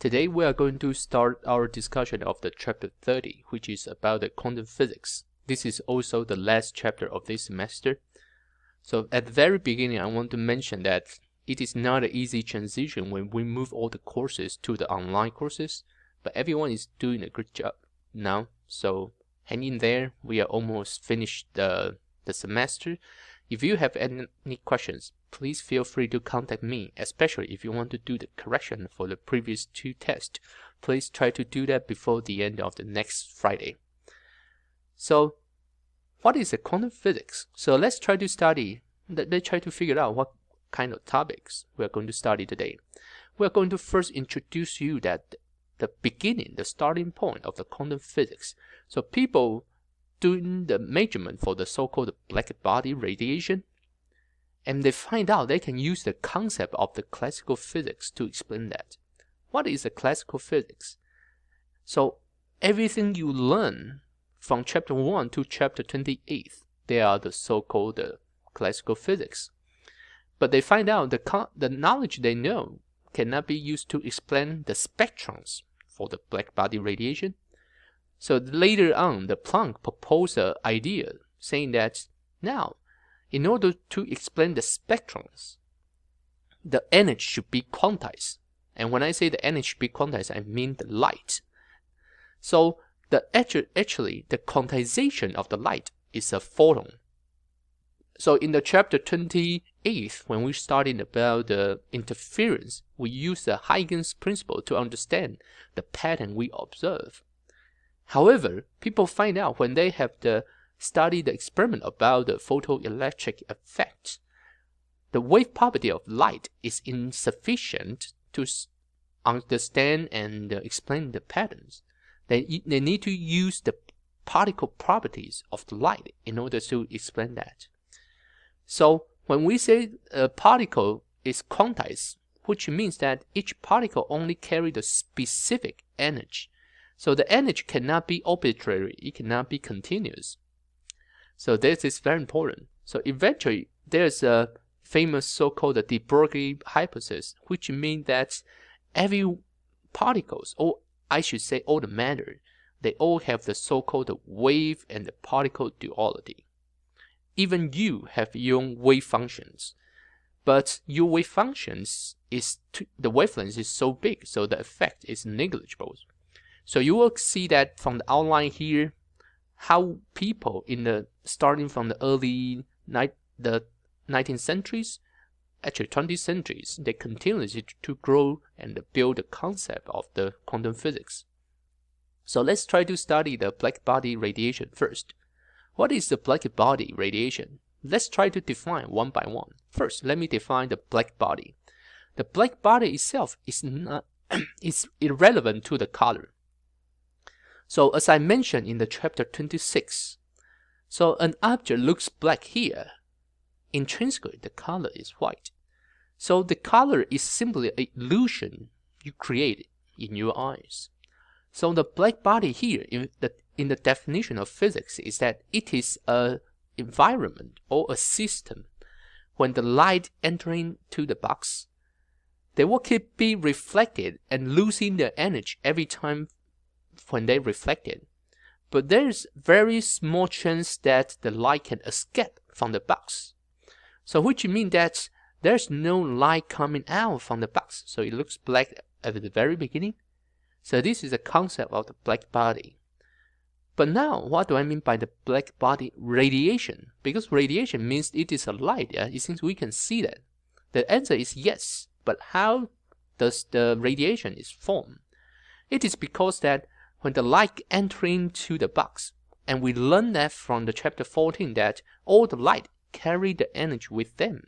Today we are going to start our discussion of the chapter 30, which is about the quantum physics. This is also the last chapter of this semester. So at the very beginning, I want to mention that it is not an easy transition when we move all the courses to the online courses, but everyone is doing a good job now. So hang in there. We are almost finished the semester. If you have any questions, please feel free to contact me, especially if you want to do the correction for the previous two tests. Please try to do that before the end of the next Friday. So, what is the quantum physics? So let's try to figure out what kind of topics we are going to study today. We are going to first introduce you that the beginning, the starting point of the quantum physics. So people doing the measurement for the so-called black body radiation, and they find out they can use the concept of the classical physics to explain that. What is the classical physics? So everything you learn from chapter 1 to chapter 28, they are the so-called classical physics. But they find out the knowledge they know cannot be used to explain the spectrums for the black body radiation. So later on, the Planck proposed an idea saying that now, in order to explain the spectrums, the energy should be quantized. And when I say the energy should be quantized, I mean the light. So actually, the quantization of the light is a photon. So in the chapter 28, when we studied about the interference, we use the Huygens principle to understand the pattern we observe. However, people find out when they have study the experiment about the photoelectric effect, the wave property of light is insufficient to understand and explain the patterns. They need to use the particle properties of the light in order to explain that. So when we say a particle is quantized, which means that each particle only carries the specific energy. So the energy cannot be arbitrary, it cannot be continuous. So this is very important. So eventually, there's a famous so-called de Broglie hypothesis, which means that every particles, or I should say all the matter, they all have the so-called wave and the particle duality. Even you have your own wave functions, but your wave functions the wavelength is so big, so the effect is negligible. So you will see that from the outline here, how people starting from the early 19th centuries, actually 20th centuries, they continued to grow and build the concept of the quantum physics. So let's try to study the black body radiation first. What is the black body radiation? Let's try to define one by one. First, let me define the black body. The black body itself is irrelevant to the color. So as I mentioned in the chapter 26, so an object looks black here. Intrinsically, the color is white. So the color is simply an illusion you create in your eyes. So the black body here, in the definition of physics, is that it is an environment or a system. When the light entering to the box, they will keep being reflected and losing their energy every time when they reflect it. But there's very small chance that the light can escape from the box. So which means that there's no light coming out from the box. So it looks black at the very beginning. So this is the concept of the black body. But now, what do I mean by the black body radiation? Because radiation means it is a light, yeah? It seems we can see that. The answer is yes. But how does the radiation is formed? It is because that when the light entering to the box, and we learn that from the chapter 14 that all the light carry the energy with them.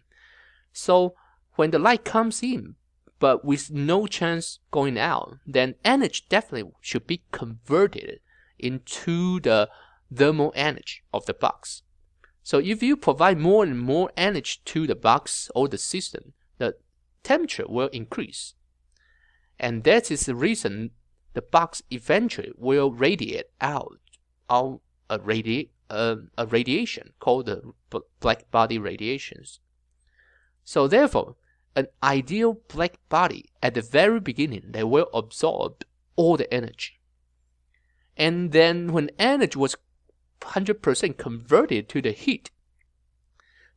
So when the light comes in, but with no chance going out, then energy definitely should be converted into the thermal energy of the box. So if you provide more and more energy to the box or the system, the temperature will increase. And that is the reason the box eventually will radiate out a radiation called the black body radiations. So therefore, an ideal black body, at the very beginning, they will absorb all the energy. And then when energy was 100% converted to the heat,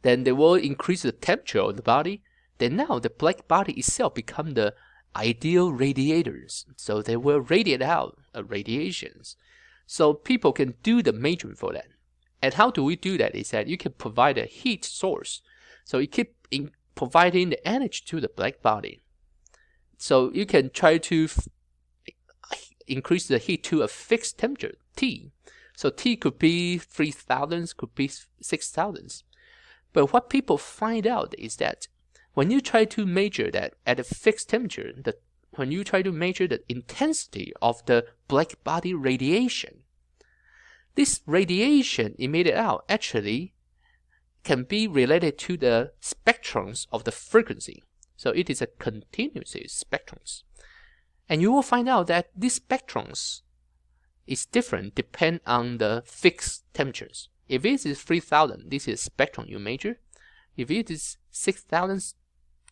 then they will increase the temperature of the body. Then now the black body itself become the ideal radiators. So they will radiate out radiations. So people can do the measurement for that. And how do we do that? Is that you can provide a heat source. So you keep providing the energy to the black body. So you can try to increase the heat to a fixed temperature, T. So T could be 3,000, could be 6,000. But what people find out is that when you try to measure that at a fixed temperature, when you try to measure the intensity of the black body radiation, this radiation emitted out actually can be related to the spectrums of the frequency. So it is a continuous spectrums. And you will find out that these spectrums is different depending on the fixed temperatures. If it is 3,000, this is spectrum you measure. If it is 6,000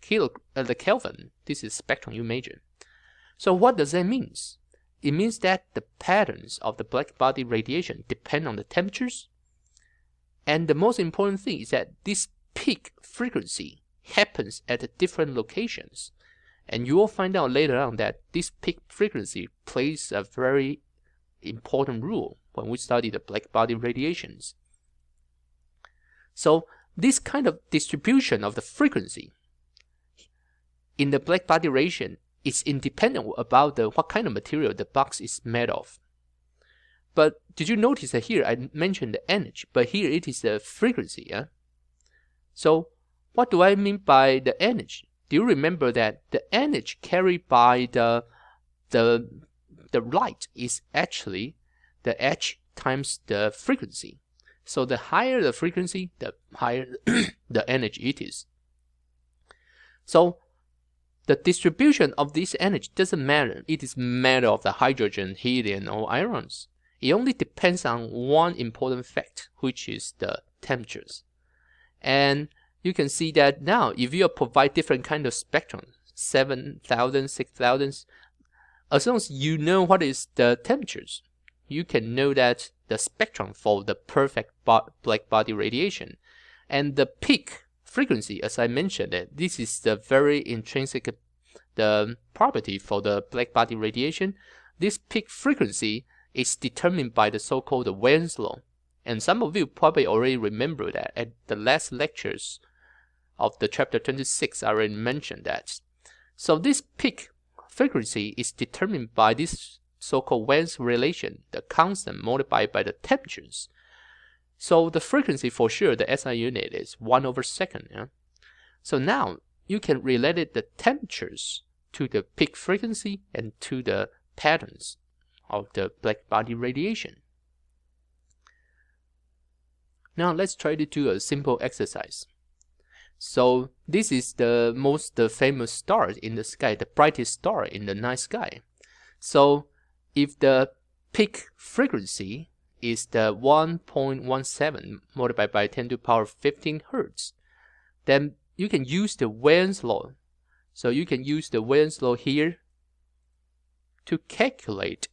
Kelvin, this is spectrum you measure. So what does that mean? It means that the patterns of the black body radiation depend on the temperatures. And the most important thing is that this peak frequency happens at different locations. And you will find out later on that this peak frequency plays a very important role when we study the black body radiations. So this kind of distribution of the frequency in the black body radiation is independent about what kind of material the box is made of. But did you notice that here I mentioned the energy, but here it is the frequency. So what do I mean by the energy? Do you remember that the energy carried by the light is actually the h times the frequency. So the higher the frequency, the higher the energy it is. So the distribution of this energy doesn't matter. It is made of the hydrogen, helium, or ions. It only depends on one important fact, which is the temperatures. And you can see that now, if you provide different kind of spectrum, 7,000, 6,000, as long as you know what is the temperatures, you can know that the spectrum for the perfect black body radiation. And the peak frequency, as I mentioned, this is the very intrinsic the property for the black body radiation. This peak frequency is determined by the so-called Wern's law. And some of you probably already remember that at the last lectures of the chapter 26, I already mentioned that. So this peak frequency is determined by this so-called Wern's relation, the constant multiplied by the temperatures. So the frequency for sure, the SI unit is 1/second. So now you can relate the temperatures to the peak frequency and to the patterns of the black body radiation. Now let's try to do a simple exercise. So this is the most famous star in the sky, the brightest star in the night sky. So if the peak frequency is the 1.17 multiplied by 10 to the power 15 Hertz, then you can use the Wern's law. So you can use the Wern's law here to calculate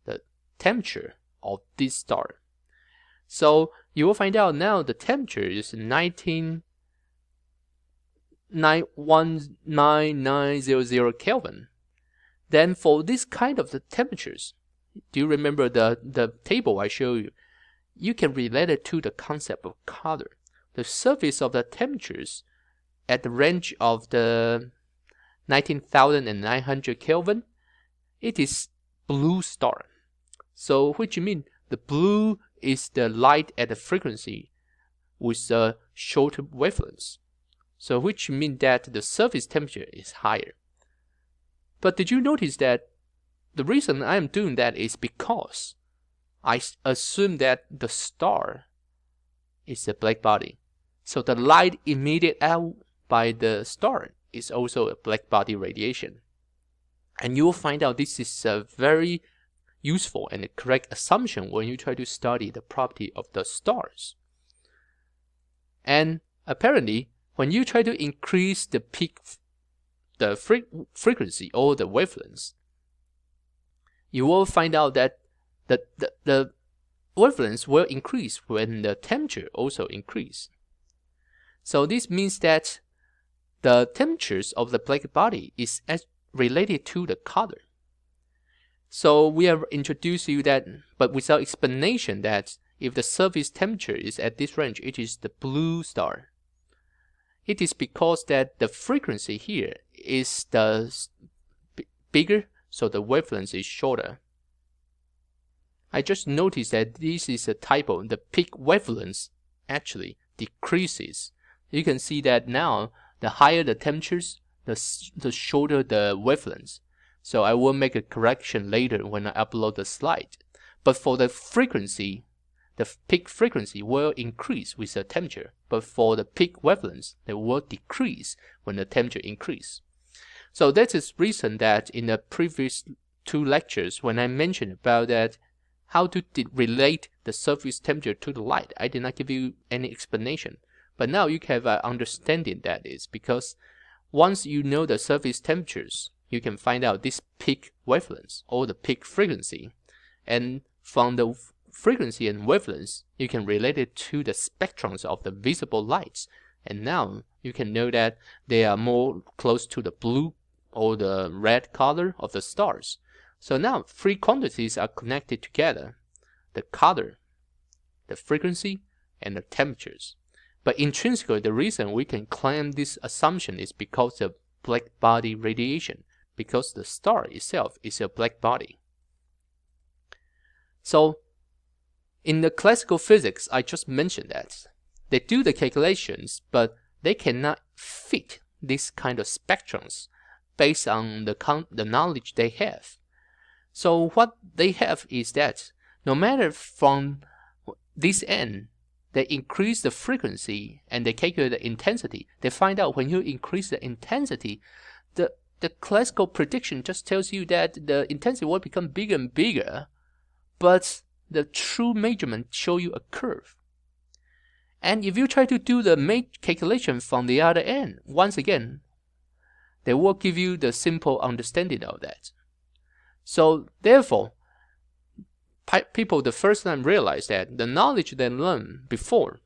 the temperature of this star. So you will find out now the temperature is 19900 Kelvin. Then for this kind of the temperatures, do you remember the table I showed you? You can relate it to the concept of color. The surface of the temperatures at the range of the 19,900 Kelvin, it is blue star. So which means the blue is the light at the frequency with a shorter wavelength. So which means that the surface temperature is higher. But did you notice that the reason I am doing that is because I assume that the star is a black body. So the light emitted out by the star is also a black body radiation. And you will find out this is a very useful and a correct assumption when you try to study the property of the stars. And apparently, when you try to increase the peak, the frequency or the wavelengths, you will find out that the wavelengths will increase when the temperature also increase. So this means that the temperatures of the black body is related to the color. So we have introduced you that, but without explanation, that if the surface temperature is at this range, it is the blue star. It is because that the frequency here is the bigger, so the wavelength is shorter. I just noticed that this is a typo. The peak wavelength actually decreases. You can see that now, the higher the temperatures, the shorter the wavelength. So I will make a correction later when I upload the slide. But for the frequency, the peak frequency will increase with the temperature. But for the peak wavelength, they will decrease when the temperature increase. So that is reason that in the previous 2 lectures, when I mentioned about that, how to relate the surface temperature to the light, I did not give you any explanation. But now you have an understanding that is because once you know the surface temperatures, you can find out this peak wavelength or the peak frequency. And from the frequency and wavelengths, you can relate it to the spectrums of the visible lights. And now you can know that they are more close to the blue or the red color of the stars. So now 3 quantities are connected together: the color, the frequency, and the temperatures. But intrinsically, the reason we can claim this assumption is because of black body radiation, because the star itself is a black body. So in the classical physics, I just mentioned that they do the calculations, but they cannot fit this kind of spectrums based on the knowledge they have. So what they have is that no matter from this end, they increase the frequency and they calculate the intensity. They find out when you increase the intensity, the classical prediction just tells you that the intensity will become bigger and bigger, but the true measurement show you a curve. And if you try to do the calculation from the other end, once again, they will give you the simple understanding of that. So therefore, people the first time realize that the knowledge they learned before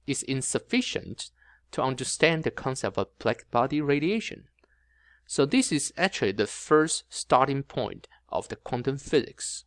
is insufficient to understand the concept of black body radiation. So this is actually the first starting point of the quantum physics.